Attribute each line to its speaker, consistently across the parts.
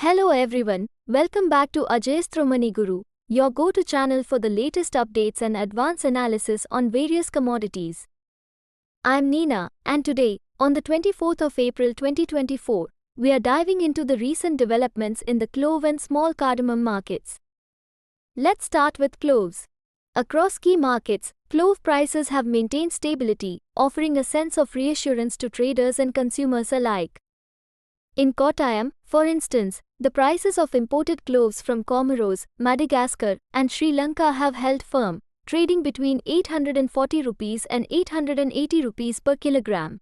Speaker 1: Hello everyone, welcome back to Ajayasthru Guru, your go-to channel for the latest updates and advanced analysis on various commodities. I'm Neena, and today, on the 24th of April 2024, we are diving into the recent developments in the clove and small cardamom markets. Let's start with cloves. Across key markets, clove prices have maintained stability, offering a sense of reassurance to traders and consumers alike. In Kottayam, for instance, the prices of imported cloves from Comoros, Madagascar, and Sri Lanka have held firm, trading between 840 rupees and 880 rupees per kilogram.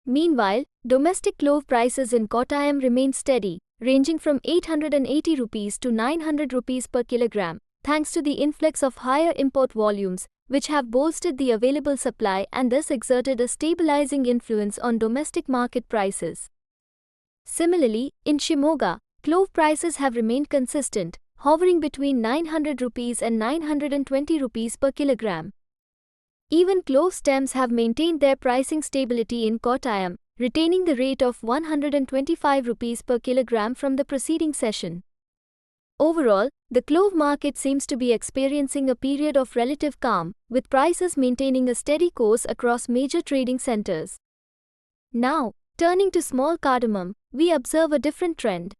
Speaker 1: Meanwhile, domestic clove prices in Kottayam remain steady, ranging from 880 rupees to 900 rupees per kilogram, thanks to the influx of higher import volumes, which have bolstered the available supply and thus exerted a stabilizing influence on domestic market prices. Similarly, in Shimoga, clove prices have remained consistent, hovering between 900 rupees and 920 rupees per kilogram. Even clove stems have maintained their pricing stability in Kottayam, retaining the rate of 125 rupees per kilogram from the preceding session. Overall, the clove market seems to be experiencing a period of relative calm, with prices maintaining a steady course across major trading centers. Now, turning to small cardamom, we observe a different trend.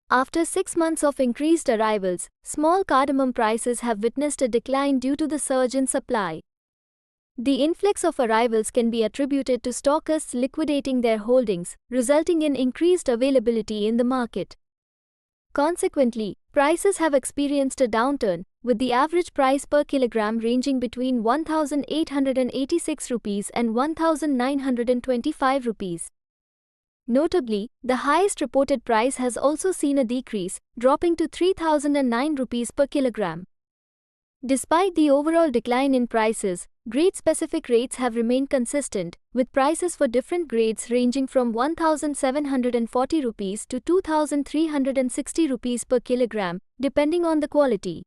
Speaker 1: After 6 months of increased arrivals, small cardamom prices have witnessed a decline due to the surge in supply. The influx of arrivals can be attributed to stockists liquidating their holdings, resulting in increased availability in the market. Consequently, prices have experienced a downturn, with the average price per kilogram ranging between 1,886 rupees and 1,925 rupees. Notably, the highest reported price has also seen a decrease, dropping to 3,009 rupees per kilogram. Despite the overall decline in prices, grade-specific rates have remained consistent, with prices for different grades ranging from 1,740 rupees to 2,360 rupees per kilogram, depending on the quality.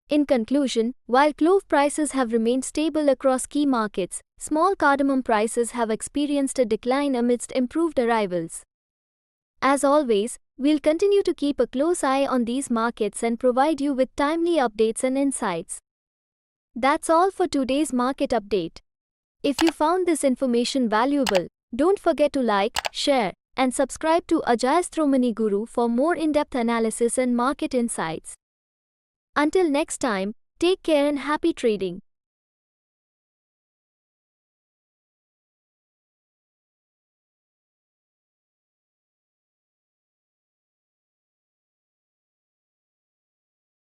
Speaker 1: In conclusion, while clove prices have remained stable across key markets, small cardamom prices have experienced a decline amidst improved arrivals. As always, we'll continue to keep a close eye on these markets and provide you with timely updates and insights. That's all for today's market update. If you found this information valuable, don't forget to like, share, and subscribe to Ajayasthru Guru for more in-depth analysis and market insights. Until next time, take care and happy trading.